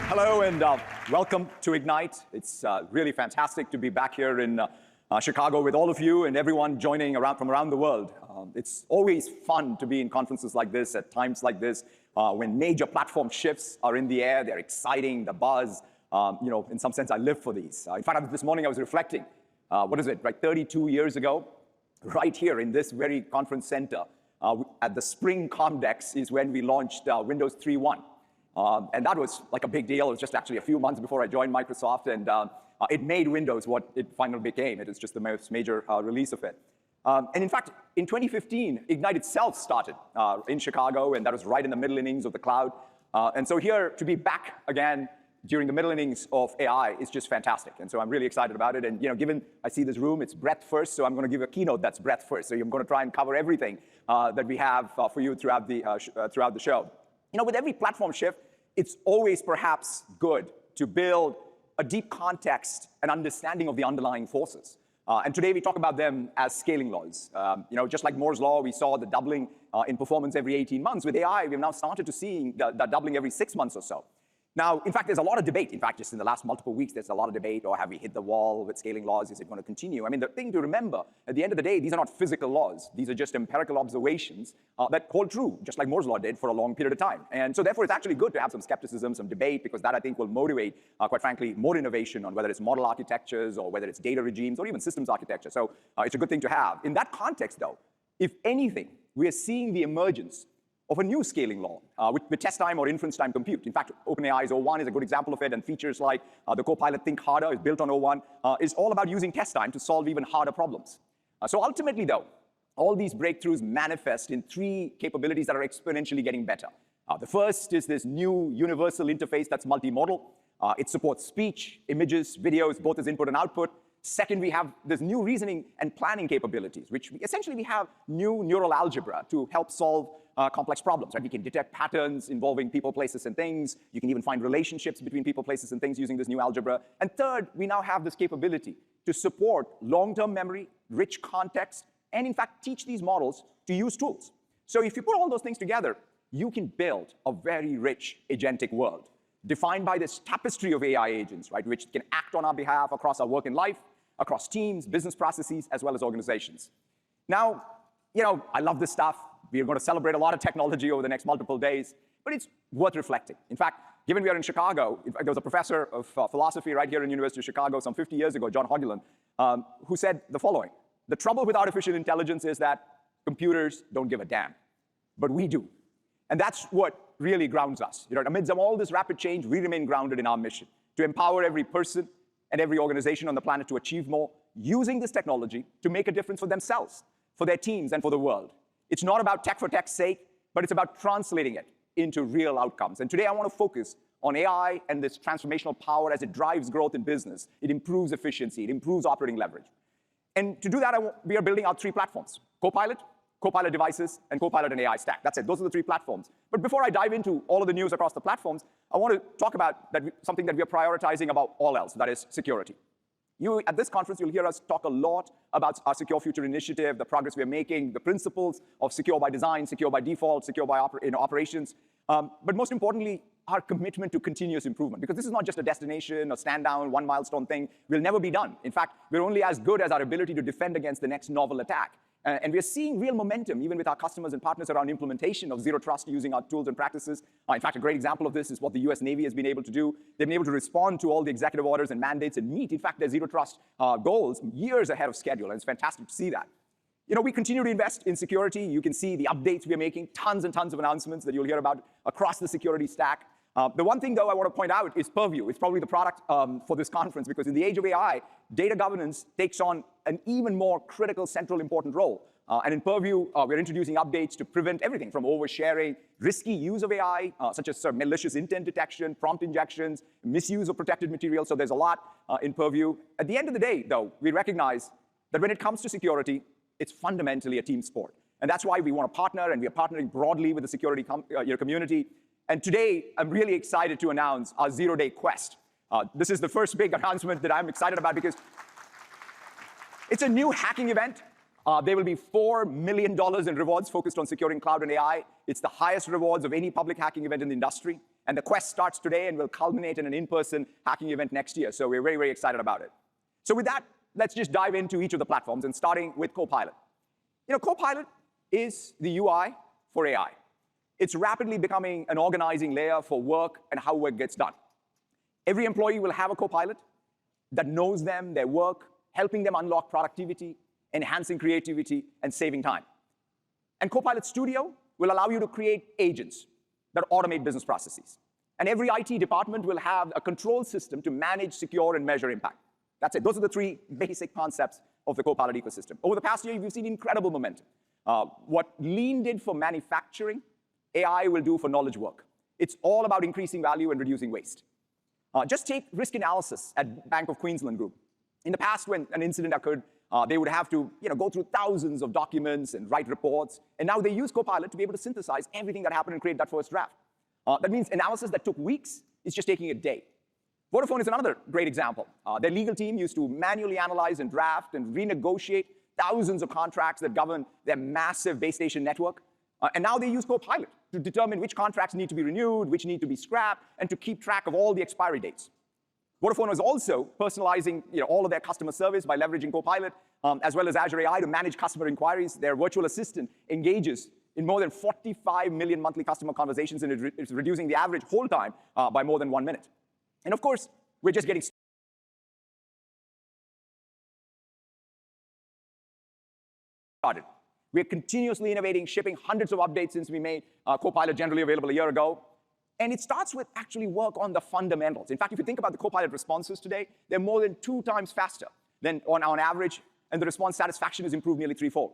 Hello and welcome to Ignite. It's really fantastic to be back here in Chicago with all of you and everyone joining from around the world. It's always fun to be in conferences like this at times like this when major platform shifts are in the air. They're exciting, the buzz. In some sense, I live for these. In fact, this morning I was reflecting. What is it, right? 32 years ago, right here in this very conference center, at the Spring Comdex is when we launched Windows 3.1. And that was like a big deal. It was just actually a few months before I joined Microsoft, and it made Windows what it finally became. It was just the most major release of it. And in fact, in 2015, Ignite itself started in Chicago, and that was right in the middle innings of the cloud. And so here, to be back again during the middle innings of AI is just fantastic. And so I'm really excited about it. And given I see this room, it's breadth first, so I'm going to give a keynote that's breadth first. So I'm going to try and cover everything that we have for you throughout the show. With every platform shift, it's always perhaps good to build a deep context and understanding of the underlying forces. And today we talk about them as scaling laws. Just like Moore's law, we saw the doubling in performance every 18 months. With AI, we've now started to see that doubling every 6 months or so. Now, in fact, there's a lot of debate. In fact, just in the last multiple weeks, there's a lot of debate, or have we hit the wall with scaling laws? Is it going to continue? I mean, the thing to remember, at the end of the day, these are not physical laws. These are just empirical observations that hold true, just like Moore's law did for a long period of time. And so therefore, it's actually good to have some skepticism, some debate, because that, I think, will motivate, quite frankly, more innovation on whether it's model architectures or whether it's data regimes or even systems architecture. So it's a good thing to have. In that context, though, if anything, we are seeing the emergence of a new scaling law with test time or inference time compute. In fact, OpenAI's O1 is a good example of it, and features like the Copilot Think Harder is built on O1, is all about using test time to solve even harder problems. So ultimately, though, all these breakthroughs manifest in 3 capabilities that are exponentially getting better. The first is this new universal interface that's multimodal. It supports speech, images, videos, both as input and output. Second, we have this new reasoning and planning capabilities, which essentially we have new neural algebra to help solve complex problems. Right? We can detect patterns involving people, places, and things. You can even find relationships between people, places, and things using this new algebra. And third, we now have this capability to support long-term memory, rich context, and in fact, teach these models to use tools. So if you put all those things together, you can build a very rich agentic world, defined by this tapestry of AI agents, right, which can act on our behalf across our work and life, across teams, business processes, as well as organizations. Now, I love this stuff. We are going to celebrate a lot of technology over the next multiple days, but it's worth reflecting. In fact, given we are in Chicago, there was a professor of philosophy right here in the University of Chicago some 50 years ago, John Hoggeland, who said the following: the trouble with artificial intelligence is that computers don't give a damn, but we do. And that's what really grounds us. Amidst all this rapid change, we remain grounded in our mission to empower every person and every organization on the planet to achieve more, using this technology to make a difference for themselves, for their teams, and for the world. It's not about tech for tech's sake, but it's about translating it into real outcomes. And today I want to focus on AI and this transformational power as it drives growth in business. It improves efficiency, it improves operating leverage. And to do that, we are building out 3 platforms: Copilot, Copilot devices, and Copilot and AI stack. That's it. Those are the 3 platforms. But before I dive into all of the news across the platforms, I want to talk about something that we are prioritizing above all else, that is security. At this conference, you'll hear us talk a lot about our Secure Future initiative, the progress we're making, the principles of secure by design, secure by default, secure by operations. But most importantly, our commitment to continuous improvement, because this is not just a destination, a stand-down, one milestone thing. We'll never be done. In fact, we're only as good as our ability to defend against the next novel attack. And we're seeing real momentum, even with our customers and partners, around implementation of zero trust using our tools and practices. In fact, a great example of this is what the US Navy has been able to do. They've been able to respond to all the executive orders and mandates and meet, in fact, their zero trust goals years ahead of schedule. And it's fantastic to see that. We continue to invest in security. You can see the updates we're making, tons and tons of announcements that you'll hear about across the security stack. The one thing, though, I want to point out is Purview. It's probably the product for this conference, because in the age of AI, data governance takes on an even more critical, central, important role. And in Purview, we're introducing updates to prevent everything from oversharing, risky use of AI, such as malicious intent detection, prompt injections, misuse of protected material. So there's a lot in Purview. At the end of the day, though, we recognize that when it comes to security, it's fundamentally a team sport. And that's why we want to partner, and we are partnering broadly with the security community. And today, I'm really excited to announce our zero-day quest. This is the first big announcement that I'm excited about, because it's a new hacking event. There will be $4 million in rewards focused on securing cloud and AI. It's the highest rewards of any public hacking event in the industry. And the quest starts today and will culminate in an in-person hacking event next year. So we're very, very excited about it. So with that, let's just dive into each of the platforms, and starting with Copilot. Copilot is the UI for AI. It's rapidly becoming an organizing layer for work and how work gets done. Every employee will have a Copilot that knows them, their work, helping them unlock productivity, enhancing creativity, and saving time. And Copilot Studio will allow you to create agents that automate business processes. And every IT department will have a control system to manage, secure, and measure impact. That's it. Those are the three basic concepts of the Copilot ecosystem. Over the past year, we've seen incredible momentum. What Lean did for manufacturing, AI will do for knowledge work. It's all about increasing value and reducing waste. Just take risk analysis at Bank of Queensland Group. In the past, when an incident occurred, they would have to go through thousands of documents and write reports. And now they use Copilot to be able to synthesize everything that happened and create that first draft. That means analysis that took weeks is just taking a day. Vodafone is another great example. Their legal team used to manually analyze and draft and renegotiate thousands of contracts that govern their massive base station network. And now they use Copilot to determine which contracts need to be renewed, which need to be scrapped, and to keep track of all the expiry dates. Vodafone was also personalizing all of their customer service by leveraging Copilot, as well as Azure AI to manage customer inquiries. Their virtual assistant engages in more than 45 million monthly customer conversations, and it's reducing the average hold time by more than 1 minute. And of course, we're just getting started. We're continuously innovating, shipping hundreds of updates since we made Copilot generally available a year ago. And it starts with actually work on the fundamentals. In fact, if you think about the Copilot responses today, they're more than 2 times faster than on average, and the response satisfaction has improved nearly 3-fold.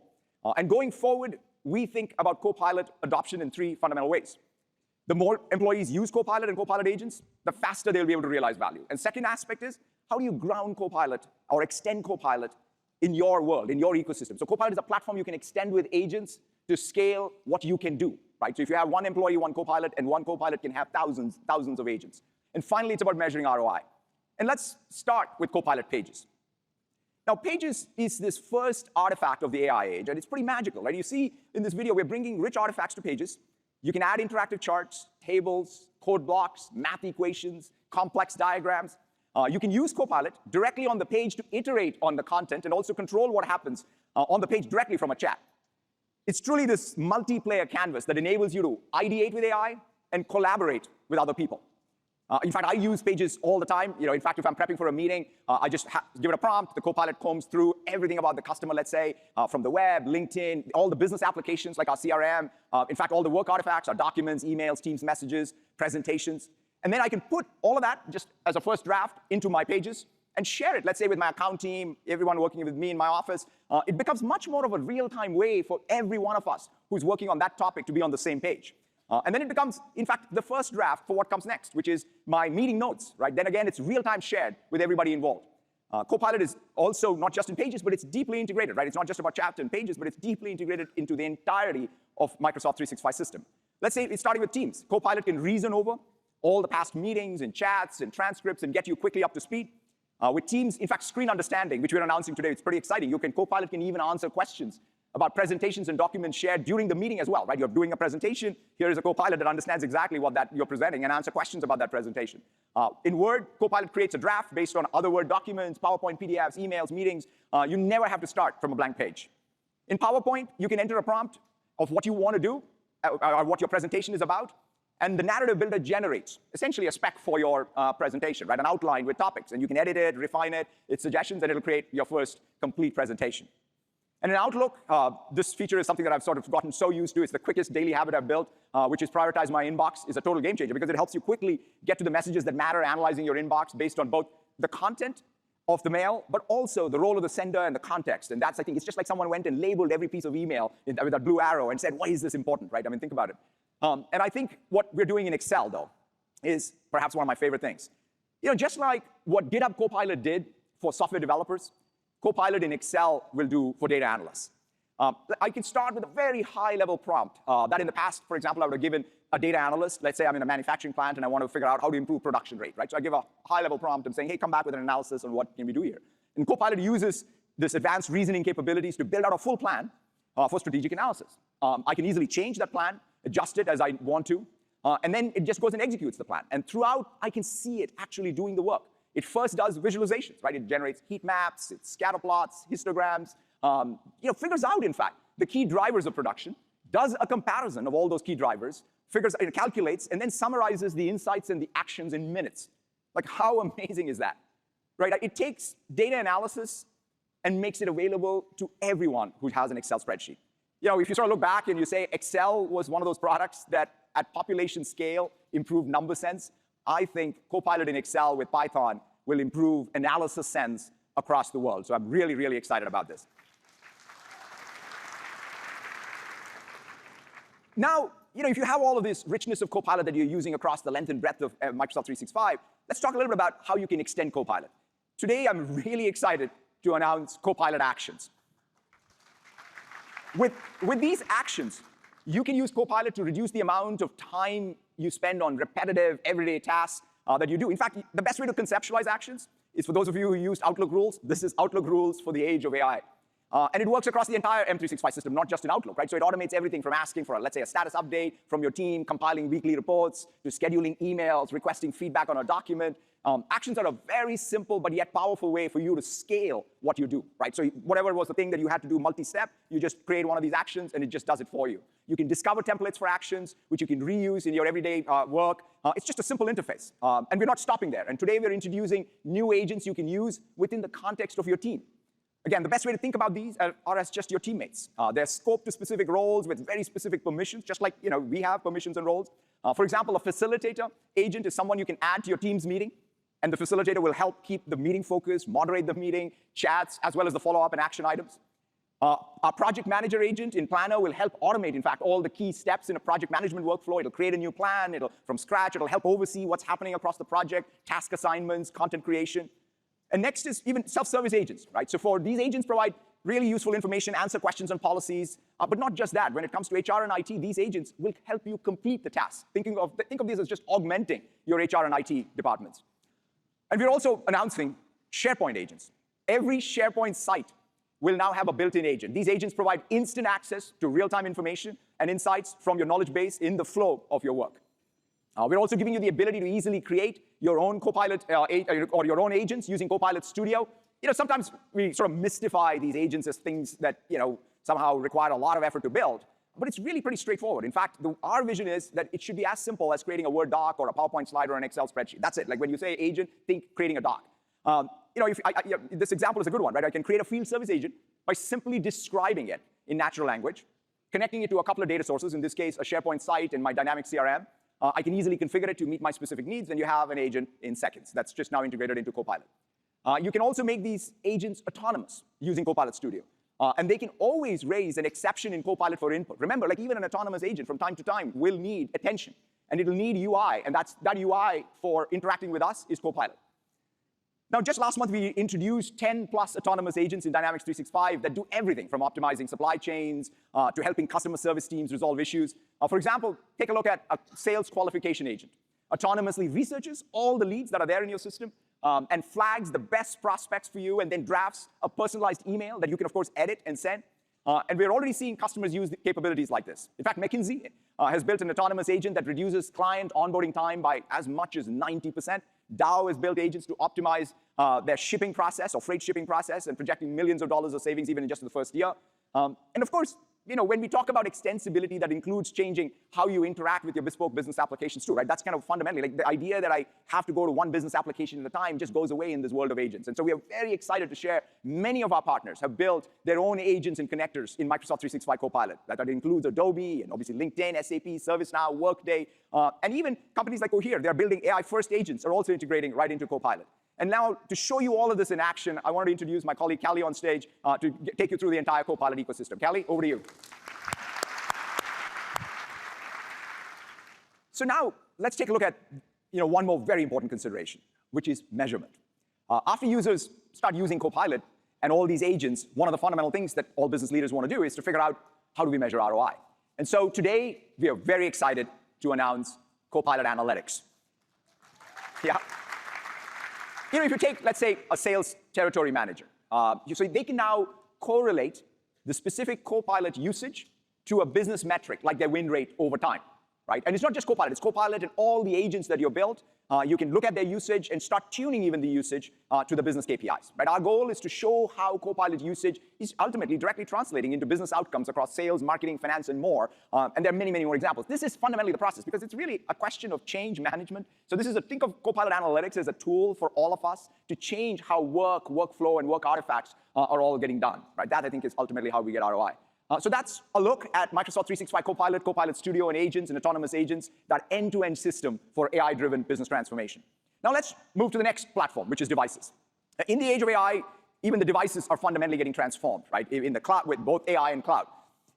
And going forward, we think about Copilot adoption in 3 fundamental ways. The more employees use Copilot and Copilot agents, the faster they'll be able to realize value. And second aspect is, how do you ground Copilot or extend Copilot in your world, in your ecosystem? So Copilot is a platform you can extend with agents to scale what you can do. Right? So if you have 1 employee, 1 Copilot, and 1 Copilot can have thousands of agents. And finally, it's about measuring ROI. And let's start with Copilot Pages. Now, Pages is this first artifact of the AI age, and it's pretty magical. Right? You see in this video, we're bringing rich artifacts to Pages. You can add interactive charts, tables, code blocks, math equations, complex diagrams. You can use Copilot directly on the page to iterate on the content and also control what happens on the page directly from a chat. It's truly this multiplayer canvas that enables you to ideate with AI and collaborate with other people. In fact, I use Pages all the time. In fact, if I'm prepping for a meeting, I just give it a prompt. The Copilot combs through everything about the customer, let's say, from the web, LinkedIn, all the business applications like our CRM. In fact, all the work artifacts, our documents, emails, Teams messages, presentations. And then I can put all of that just as a first draft into my Pages and share it, let's say, with my account team, everyone working with me in my office. It becomes much more of a real-time way for every one of us who's working on that topic to be on the same page. And then it becomes, in fact, the first draft for what comes next, which is my meeting notes. Right? Then again, it's real-time shared with everybody involved. Copilot is also not just in Pages, but it's deeply integrated. Right? It's not just about chapter and Pages, but it's deeply integrated into the entirety of Microsoft 365 system. Let's say it's starting with Teams. Copilot can reason over all the past meetings and chats and transcripts and get you quickly up to speed. With Teams, in fact, screen understanding, which we're announcing today, it's pretty exciting. Copilot can even answer questions about presentations and documents shared during the meeting as well. Right? You're doing a presentation. Here is a Copilot that understands exactly what you're presenting and answer questions about that presentation. In Word, Copilot creates a draft based on other Word documents, PowerPoint, PDFs, emails, meetings. You never have to start from a blank page. In PowerPoint, you can enter a prompt of what you want to do, or what your presentation is about. And the narrative builder generates essentially a spec for your presentation, right? An outline with topics. And you can edit it, refine it, its suggestions, and it'll create your first complete presentation. And in Outlook, this feature is something that I've sort of gotten so used to. It's the quickest daily habit I've built, which is prioritize my inbox. Is a total game changer because it helps you quickly get to the messages that matter, analyzing your inbox based on both the content of the mail, but also the role of the sender and the context. And that's, I think, it's just like someone went and labeled every piece of email with that blue arrow and said, why is this important, right? I mean, think about it. And I think what we're doing in Excel, though, is perhaps one of my favorite things. Just like what GitHub Copilot did for software developers, Copilot in Excel will do for data analysts. I can start with a very high-level prompt that in the past, for example, I would have given a data analyst. Let's say I'm in a manufacturing plant and I want to figure out how to improve production rate, right? So I give a high-level prompt and saying, hey, come back with an analysis on what can we do here. And Copilot uses this advanced reasoning capabilities to build out a full plan for strategic analysis. I can easily change that plan, adjust it as I want to, and then it just goes and executes the plan. And throughout, I can see it actually doing the work. It first does visualizations, right? It generates heat maps, it scatter plots, histograms, figures out, in fact, the key drivers of production, does a comparison of all those key drivers, it calculates, and then summarizes the insights and the actions in minutes. Like, how amazing is that? Right? It takes data analysis and makes it available to everyone who has an Excel spreadsheet. If you sort of look back and you say Excel was one of those products that at population scale improved number sense, I think Copilot in Excel with Python will improve analysis sense across the world. So I'm really, really excited about this. Now, if you have all of this richness of Copilot that you're using across the length and breadth of Microsoft 365, let's talk a little bit about how you can extend Copilot. Today, I'm really excited to announce Copilot Actions. With these actions, you can use Copilot to reduce the amount of time you spend on repetitive, everyday tasks that you do. In fact, the best way to conceptualize actions is for those of you who used Outlook rules. This is Outlook rules for the age of AI. And it works across the entire M365 system, not just in Outlook, right? So it automates everything from asking for, let's say, a status update from your team, compiling weekly reports, to scheduling emails, requesting feedback on a document. Actions are a very simple but yet powerful way for you to scale what you do, right? So whatever was the thing that you had to do multi-step, you just create one of these actions, and it just does it for you. You can discover templates for actions, which you can reuse in your everyday work. It's just a simple interface. And we're not stopping there. And today, we're introducing new agents you can use within the context of your team. Again, the best way to think about these are as just your teammates. They're scoped to specific roles with very specific permissions, just like we have permissions and roles. For example, a facilitator agent is someone you can add to your team's meeting, and the facilitator will help keep the meeting focused, moderate the meeting, chats, as well as the follow-up and action items. Our project manager agent in Planner will help automate, in fact, all the key steps in a project management workflow. It'll create a new plan. From scratch, it'll help oversee what's happening across the project, task assignments, content creation. And next is even self-service agents, right? So for these agents provide really useful information, answer questions on policies, but not just that. When it comes to HR and IT, these agents will help you complete the task. Think of these as just augmenting your HR and IT departments. And we're also announcing SharePoint agents. Every SharePoint site will now have a built-in agent. These agents provide instant access to real-time information and insights from your knowledge base in the flow of your work. We're also giving you the ability to easily create your own Copilot or your own agents using Copilot Studio. Sometimes we sort of mystify these agents as things that somehow require a lot of effort to build. But it's really pretty straightforward. In fact, our vision is that it should be as simple as creating a Word doc or a PowerPoint slide or an Excel spreadsheet. That's it. Like when you say agent, think creating a doc. This example is a good one, right? I can create a field service agent by simply describing it in natural language, connecting it to a couple of data sources, in this case, a SharePoint site and my dynamic CRM. I can easily configure it to meet my specific needs, and you have an agent in seconds. That's just now integrated into Copilot. You can also make these agents autonomous using Copilot Studio. And they can always raise an exception in Copilot for input. Remember, like even an autonomous agent from time to time will need attention, and it'll need UI, and that UI for interacting with us is Copilot. Now, just last month, we introduced 10+ autonomous agents in Dynamics 365 that do everything from optimizing supply chains to helping customer service teams resolve issues. For example, take a look at a sales qualification agent. Autonomously researches all the leads that are there in your system and flags the best prospects for you, and then drafts a personalized email that you can, of course, edit and send. And we're already seeing customers use the capabilities like this. In fact, McKinsey has built an autonomous agent that reduces client onboarding time by as much as 90%. Dow has built agents to optimize their shipping process or freight shipping process, and projecting millions of dollars of savings even in just the first year. And of course, when we talk about extensibility, that includes changing how you interact with your bespoke business applications too, right? That's kind of fundamentally, like the idea that I have to go to one business application at a time just goes away in this world of agents. And so we are very excited to share many of our partners have built their own agents and connectors in Microsoft 365 Copilot. That includes Adobe, and obviously LinkedIn, SAP, ServiceNow, Workday, and even companies like Cohere. They're building AI-first agents are also integrating right into Copilot. And now, to show you all of this in action, I wanted to introduce my colleague, Callie, on stage to take you through the entire Copilot ecosystem. Callie, over to you. So now, let's take a look at one more very important consideration, which is measurement. After users start using Copilot and all these agents, one of the fundamental things that all business leaders want to do is to figure out how do we measure ROI. And so today, we are very excited to announce Copilot Analytics. Yeah. If you take, let's say, a sales territory manager, So they can now correlate the specific Copilot usage to a business metric, like their win rate over time, right? And it's not just Copilot, it's Copilot and all the agents that you built. You can look at their usage and start tuning even the usage to the business KPIs, right? Our goal is to show how Copilot usage is ultimately directly translating into business outcomes across sales, marketing, finance, and more. And there are many, many more examples. This is fundamentally the process because it's really a question of change management. So this is think of Copilot Analytics as a tool for all of us to change how work, workflow, and work artifacts are all getting done, right? That, I think, is ultimately how we get ROI. So that's a look at Microsoft 365 Copilot, Copilot Studio, and agents and autonomous agents, that end-to-end system for AI-driven business transformation. Now let's move to the next platform, which is devices. In the age of AI, even the devices are fundamentally getting transformed, right, in the cloud, with both AI and cloud.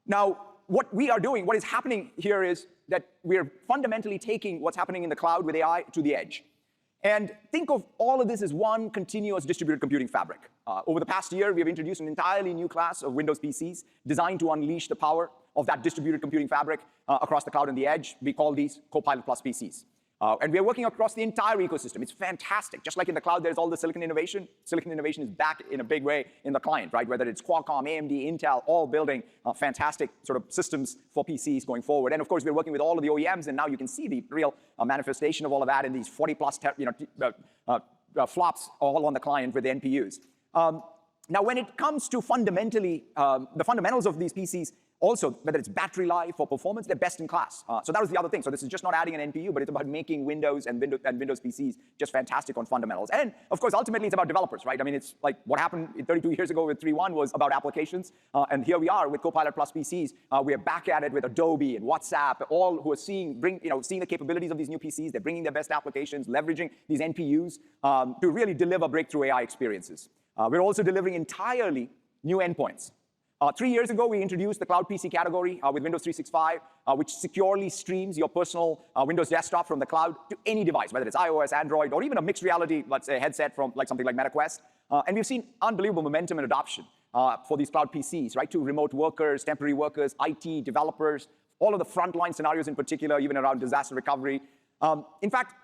Now, what we are doing, what is happening here is that we're fundamentally taking what's happening in the cloud with AI to the edge. And think of all of this as one continuous distributed computing fabric. Over the past year, we have introduced an entirely new class of Windows PCs designed to unleash the power of that distributed computing fabric across the cloud and the edge. We call these Copilot Plus PCs. And we are working across the entire ecosystem. It's fantastic. Just like in the cloud, there's all the silicon innovation. Silicon innovation is back in a big way in the client, right? Whether it's Qualcomm, AMD, Intel, all building fantastic sort of systems for PCs going forward. And of course, we're working with all of the OEMs, and now you can see the real manifestation of all of that in these 40-plus flops all on the client with the NPUs. Now, when it comes to fundamentally, the fundamentals of these PCs, also, whether it's battery life or performance, they're best in class. So that was the other thing. So this is just not adding an NPU, but it's about making Windows and Windows PCs just fantastic on fundamentals. And of course, ultimately, it's about developers, right? I mean, it's like what happened 32 years ago with 3.1 was about applications. And here we are with Copilot Plus PCs. We are back at it with Adobe and WhatsApp, all who are seeing the capabilities of these new PCs. They're bringing their best applications, leveraging these NPUs to really deliver breakthrough AI experiences. We're also delivering entirely new endpoints. 3 years ago, we introduced the cloud PC category with Windows 365, which securely streams your personal Windows desktop from the cloud to any device, whether it's iOS, Android, or even a mixed reality, let's say, headset from something like MetaQuest. And we've seen unbelievable momentum and adoption for these cloud PCs, right, to remote workers, temporary workers, IT, developers, all of the frontline scenarios in particular, even around disaster recovery. In fact,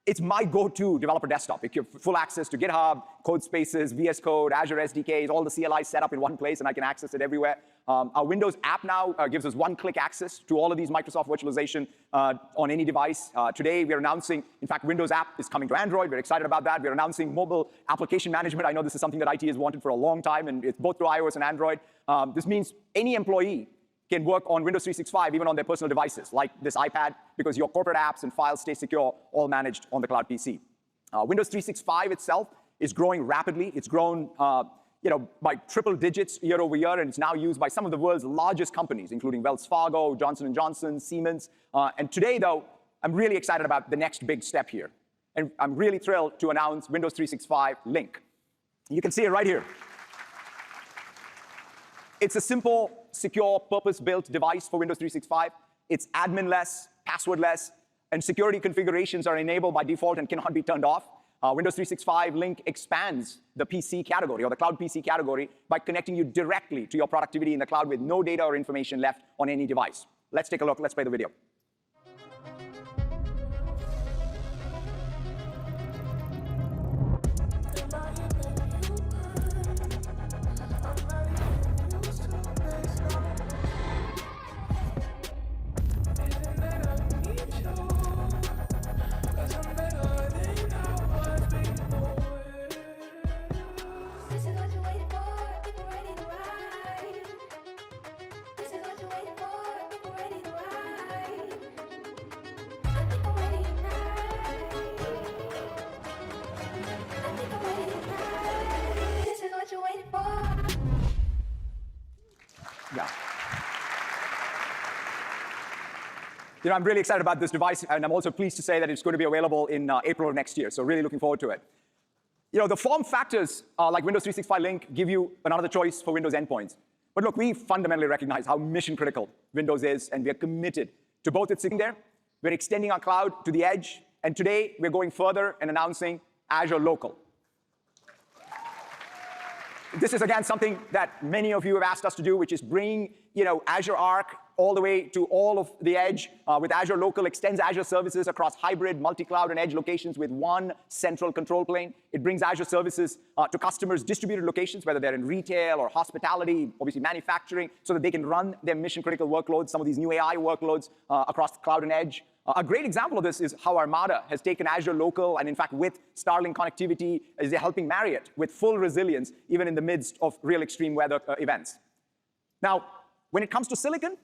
it's my go-to developer desktop. It gives full access to GitHub, code spaces, VS Code, Azure SDKs, all the CLI set up in one place, and I can access it everywhere. Our Windows app now gives us one-click access to all of these Microsoft virtualization on any device. Today, we're announcing, in fact, Windows app is coming to Android. We're excited about that. We're announcing mobile application management. I know this is something that IT has wanted for a long time, and it's both through iOS and Android. This means any employee can work on Windows 365 even on their personal devices, like this iPad, because your corporate apps and files stay secure, all managed on the cloud PC. Windows 365 itself is growing rapidly. It's grown by triple digits year over year, and it's now used by some of the world's largest companies, including Wells Fargo, Johnson & Johnson, Siemens. And today, though, I'm really excited about the next big step here. And I'm really thrilled to announce Windows 365 Link. You can see it right here. It's a simple, secure, purpose-built device for Windows 365. It's admin-less, password-less, and security configurations are enabled by default and cannot be turned off. Windows 365 Link expands the PC category, or the cloud PC category, by connecting you directly to your productivity in the cloud with no data or information left on any device. Let's take a look. Let's play the video. Yeah. I'm really excited about this device, and I'm also pleased to say that it's going to be available in April of next year, so really looking forward to it. The form factors like Windows 365 Link give you another choice for Windows endpoints. But look, we fundamentally recognize how mission critical Windows is, and we are committed to both its sitting there. We're extending our cloud to the edge, and today we're going further and announcing Azure Local. This is, again, something that many of you have asked us to do, which is bring Azure Arc all the way to all of the edge with Azure Local, extends Azure services across hybrid, multi-cloud, and edge locations with one central control plane. It brings Azure services to customers' distributed locations, whether they're in retail or hospitality, obviously manufacturing, so that they can run their mission-critical workloads, some of these new AI workloads across the cloud and edge. A great example of this is how Armada has taken Azure Local, and in fact, with Starlink connectivity, is helping Marriott with full resilience, even in the midst of real extreme weather events. Now, when it comes to silicon,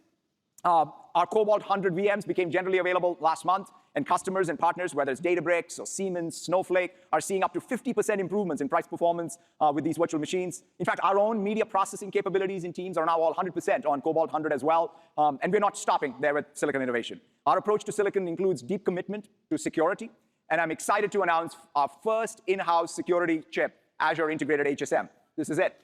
our Cobalt 100 VMs became generally available last month, and customers and partners, whether it's Databricks or Siemens, Snowflake, are seeing up to 50% improvements in price performance with these virtual machines. In fact, our own media processing capabilities in teams are now all 100% on Cobalt 100 as well, and we're not stopping there with silicon innovation. Our approach to silicon includes deep commitment to security, and I'm excited to announce our first in-house security chip, Azure Integrated HSM. This is it.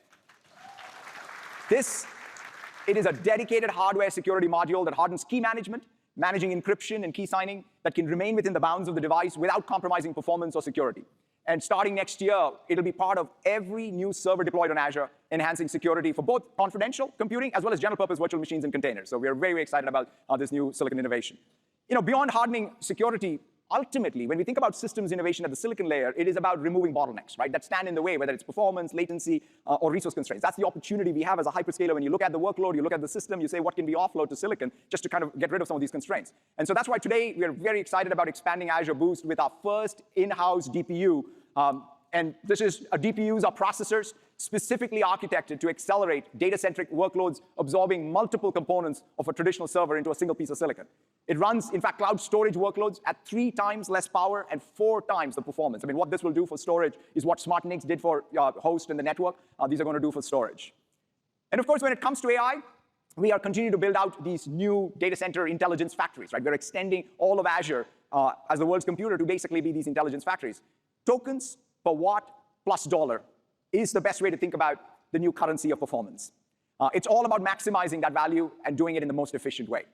It is a dedicated hardware security module that hardens key management, managing encryption and key signing that can remain within the bounds of the device without compromising performance or security. And starting next year, it'll be part of every new server deployed on Azure, enhancing security for both confidential computing as well as general purpose virtual machines and containers. So we're very, very excited about this new silicon innovation. Beyond hardening security, ultimately, when we think about systems innovation at the silicon layer, it is about removing bottlenecks, right, that stand in the way, whether it's performance, latency, or resource constraints. That's the opportunity we have as a hyperscaler. When you look at the workload, you look at the system, you say, what can we offload to silicon just to kind of get rid of some of these constraints? And so that's why today we are very excited about expanding Azure Boost with our first in-house DPU. And this is DPUs are processors specifically architected to accelerate data-centric workloads, absorbing multiple components of a traditional server into a single piece of silicon. It runs, in fact, cloud storage workloads at 3 times less power and 4 times the performance. I mean, what this will do for storage is what SmartNICs did for host and the network. These are going to do for storage. And of course, when it comes to AI, we are continuing to build out these new data center intelligence factories, right? We're extending all of Azure as the world's computer to basically be these intelligence factories. Tokens per watt plus dollar is the best way to think about the new currency of performance. It's all about maximizing that value and doing it in the most efficient way.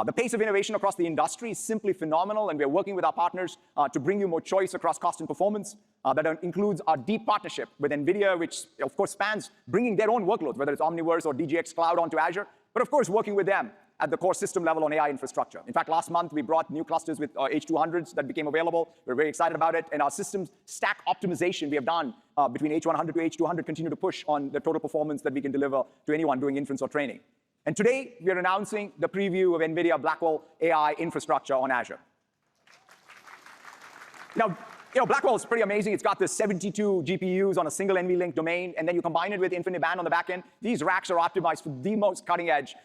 The pace of innovation across the industry is simply phenomenal, and we're working with our partners to bring you more choice across cost and performance. That includes our deep partnership with NVIDIA, which of course spans bringing their own workloads, whether it's Omniverse or DGX Cloud onto Azure, but of course working with them at the core system level on AI infrastructure. In fact, last month, we brought new clusters with H200s that became available. We're very excited about it. And our systems stack optimization we have done between H100 to H200 continue to push on the total performance that we can deliver to anyone doing inference or training. And today, we are announcing the preview of NVIDIA Blackwell AI infrastructure on Azure. Now, Blackwell is pretty amazing. It's got this 72 GPUs on a single NVLink domain, and then you combine it with InfiniBand on the back end. These racks are optimized for the most cutting-edge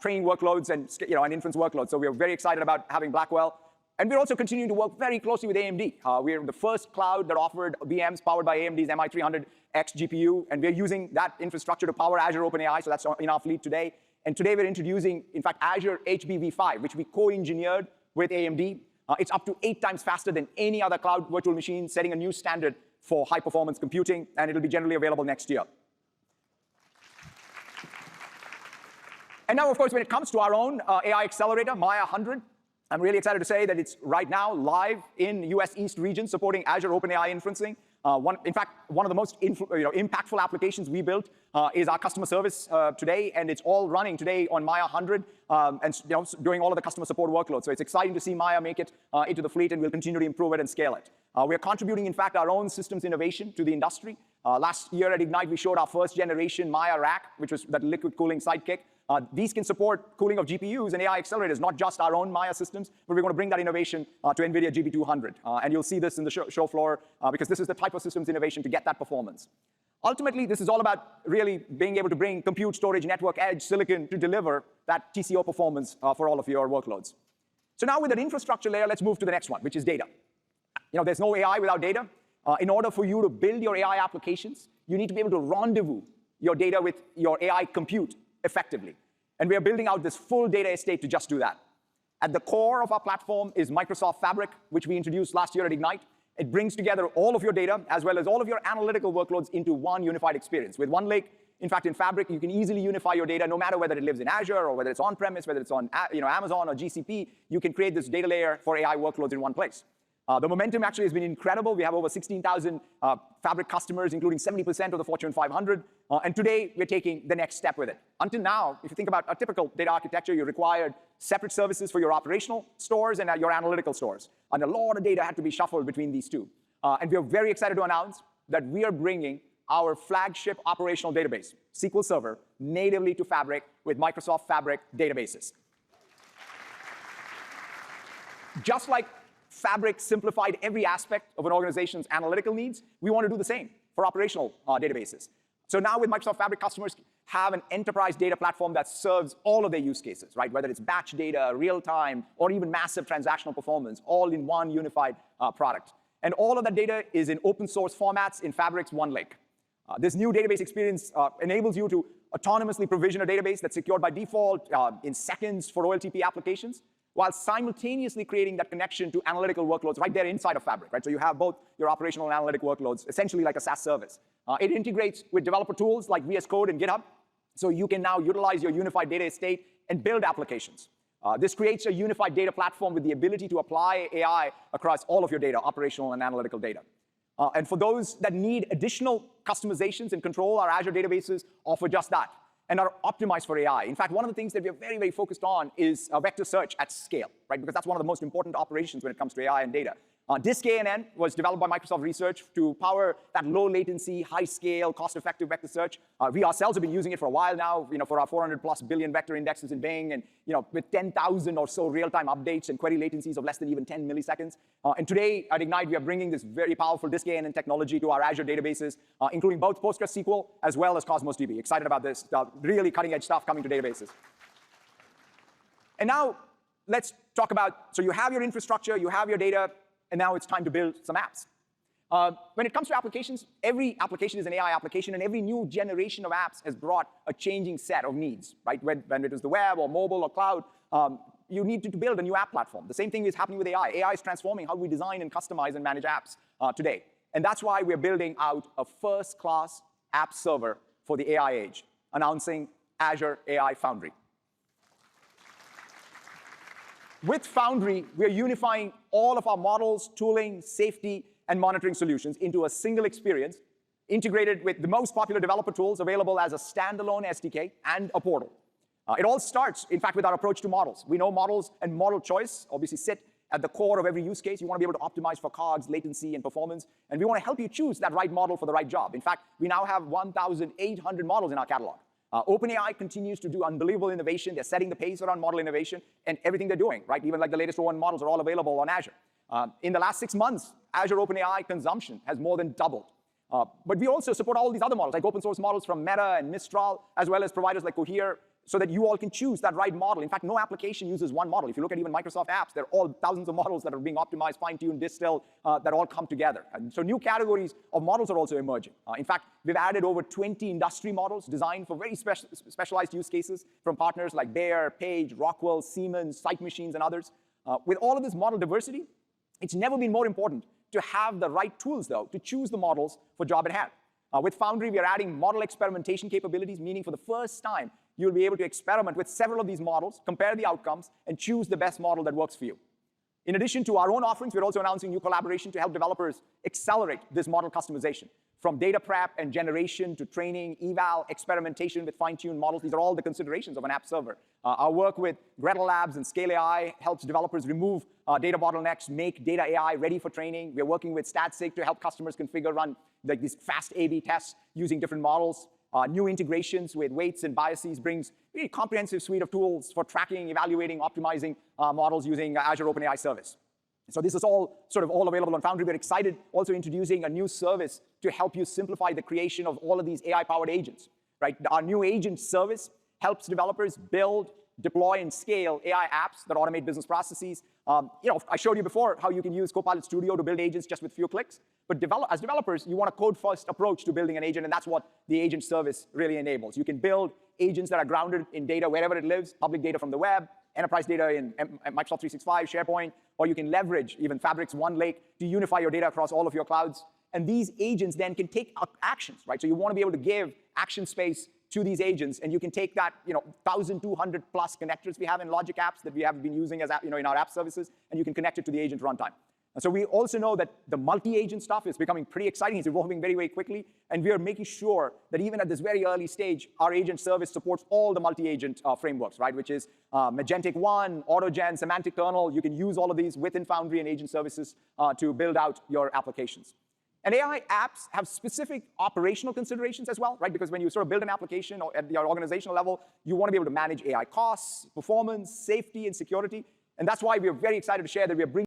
training workloads and inference workloads. So we're very excited about having Blackwell. And we're also continuing to work very closely with AMD. We're the first cloud that offered VMs powered by AMD's MI300X GPU, and we're using that infrastructure to power Azure OpenAI, so that's in our fleet today. And today we're introducing, in fact, Azure HBv5, which we co-engineered with AMD. It's up to 8 times faster than any other cloud virtual machine, setting a new standard for high-performance computing, and it'll be generally available next year. And now, of course, when it comes to our own AI accelerator, Maya 100, I'm really excited to say that it's right now live in US East region supporting Azure OpenAI inferencing. In fact, one of the most impactful applications we built is our customer service today, and it's all running today on Maya 100 and doing all of the customer support workloads. So it's exciting to see Maya make it into the fleet, and we'll continue to improve it and scale it. We're contributing, in fact, our own systems innovation to the industry. Last year at Ignite, we showed our first generation Maya rack, which was that liquid cooling sidekick. These can support cooling of GPUs and AI accelerators, not just our own Maya systems, but we're going to bring that innovation to NVIDIA GB200. And you'll see this in the show floor because this is the type of systems innovation to get that performance. Ultimately, this is all about really being able to bring compute, storage, network, edge, silicon to deliver that TCO performance for all of your workloads. So now with that infrastructure layer, let's move to the next one, which is data. There's no AI without data. In order for you to build your AI applications, you need to be able to rendezvous your data with your AI compute effectively. And we are building out this full data estate to just do that. At the core of our platform is Microsoft Fabric, which we introduced last year at Ignite. It brings together all of your data, as well as all of your analytical workloads into one unified experience. With one lake, in fact, in Fabric, you can easily unify your data, no matter whether it lives in Azure or whether it's on-premise, whether it's on Amazon or GCP. You can create this data layer for AI workloads in one place. The momentum actually has been incredible. We have over 16,000 Fabric customers, including 70% of the Fortune 500. And today, we're taking the next step with it. Until now, if you think about a typical data architecture, you required separate services for your operational stores and your analytical stores. And a lot of data had to be shuffled between these two. And we are very excited to announce that we are bringing our flagship operational database, SQL Server, natively to Fabric with Microsoft Fabric databases. Just like Fabric simplified every aspect of an organization's analytical needs, we want to do the same for operational databases. So now with Microsoft Fabric, customers have an enterprise data platform that serves all of their use cases, right? Whether it's batch data, real-time, or even massive transactional performance, all in one unified product. And all of that data is in open source formats in Fabric's OneLake. This new database experience enables you to autonomously provision a database that's secured by default in seconds for OLTP applications, while simultaneously creating that connection to analytical workloads right there inside of Fabric, right? So you have both your operational and analytic workloads, essentially like a SaaS service. It integrates with developer tools like VS Code and GitHub, so you can now utilize your unified data estate and build applications. This creates a unified data platform with the ability to apply AI across all of your data, operational and analytical data. And for those that need additional customizations and control, our Azure databases offer just that and are optimized for AI. In fact, one of the things that we are very, very focused on is vector search at scale, right? Because that's one of the most important operations when it comes to AI and data. Disk-ANN was developed by Microsoft Research to power that low latency, high scale, cost-effective vector search. We ourselves have been using it for a while now, for our 400+ billion vector indexes in Bing, and with 10,000 or so real-time updates and query latencies of less than even 10 milliseconds. And today at Ignite, we are bringing this very powerful Disk-ANN technology to our Azure databases, including both PostgreSQL as well as Cosmos DB. Excited about this, really cutting-edge stuff coming to databases. And now let's talk about, so you have your infrastructure, you have your data, and now it's time to build some apps. When it comes to applications, every application is an AI application, and every new generation of apps has brought a changing set of needs, right? When it is the web or mobile or cloud, you need to build a new app platform. The same thing is happening with AI. AI is transforming how we design and customize and manage apps today. And that's why we're building out a first-class app server for the AI age, announcing Azure AI Foundry. With Foundry, we're unifying all of our models, tooling, safety, and monitoring solutions into a single experience, integrated with the most popular developer tools available as a standalone SDK and a portal. It all starts, in fact, with our approach to models. We know models and model choice obviously sit at the core of every use case. You want to be able to optimize for COGS, latency, and performance. And we want to help you choose that right model for the right job. In fact, we now have 1,800 models in our catalog. OpenAI continues to do unbelievable innovation. They're setting the pace around model innovation and everything they're doing, right? Even like the latest O1 models are all available on Azure. In the last 6 months, Azure OpenAI consumption has more than doubled. But we also support all these other models, like open source models from Meta and Mistral, as well as providers like Cohere, so that you all can choose that right model. In fact, no application uses one model. If you look at even Microsoft apps, there are all thousands of models that are being optimized, fine-tuned, distilled, that all come together. And so new categories of models are also emerging. In fact, we've added over 20 industry models designed for very specialized use cases from partners like Bayer, Page, Rockwell, Siemens, Sight Machines, and others. With all of this model diversity, it's never been more important to have the right tools, though, to choose the models for job at hand. With Foundry, we are adding model experimentation capabilities, meaning for the first time, you'll be able to experiment with several of these models, compare the outcomes, and choose the best model that works for you. In addition to our own offerings, we're also announcing new collaboration to help developers accelerate this model customization. From data prep and generation to training, eval, experimentation with fine-tuned models, these are all the considerations of an app server. Our work with Gretel Labs and Scale AI helps developers remove data bottlenecks, make data AI ready for training. We're working with StatSig to help customers configure, run like these fast A/B tests using different models. New integrations with weights and biases brings a really comprehensive suite of tools for tracking, evaluating, optimizing models using Azure OpenAI Service. So this is all available on Foundry. We're excited also introducing a new service to help you simplify the creation of all of these AI-powered agents, right? Our new agent service helps developers build, deploy, and scale AI apps that automate business processes. I showed you before how you can use Copilot Studio to build agents just with few clicks. But as developers, you want a code-first approach to building an agent, and that's what the agent service really enables. You can build agents that are grounded in data wherever it lives, public data from the web, enterprise data in Microsoft 365, SharePoint, or you can leverage even Fabric's OneLake to unify your data across all of your clouds. And these agents then can take actions, right? So you want to be able to give action space to these agents, and you can take that 1,200 plus connectors we have in Logic apps that we have been using as in our app services, and you can connect it to the agent runtime. And so we also know that the multi-agent stuff is becoming pretty exciting. It's evolving very, very quickly. And we are making sure that even at this very early stage, our agent service supports all the multi-agent frameworks, right? Which is Magentic 1, AutoGen, Semantic Kernel. You can use all of these within Foundry and agent services to build out your applications. And AI apps have specific operational considerations as well, right? Because when you sort of build an application or at your organizational level, you want to be able to manage AI costs, performance, safety, and security. And that's why we are very excited to share that we are bringing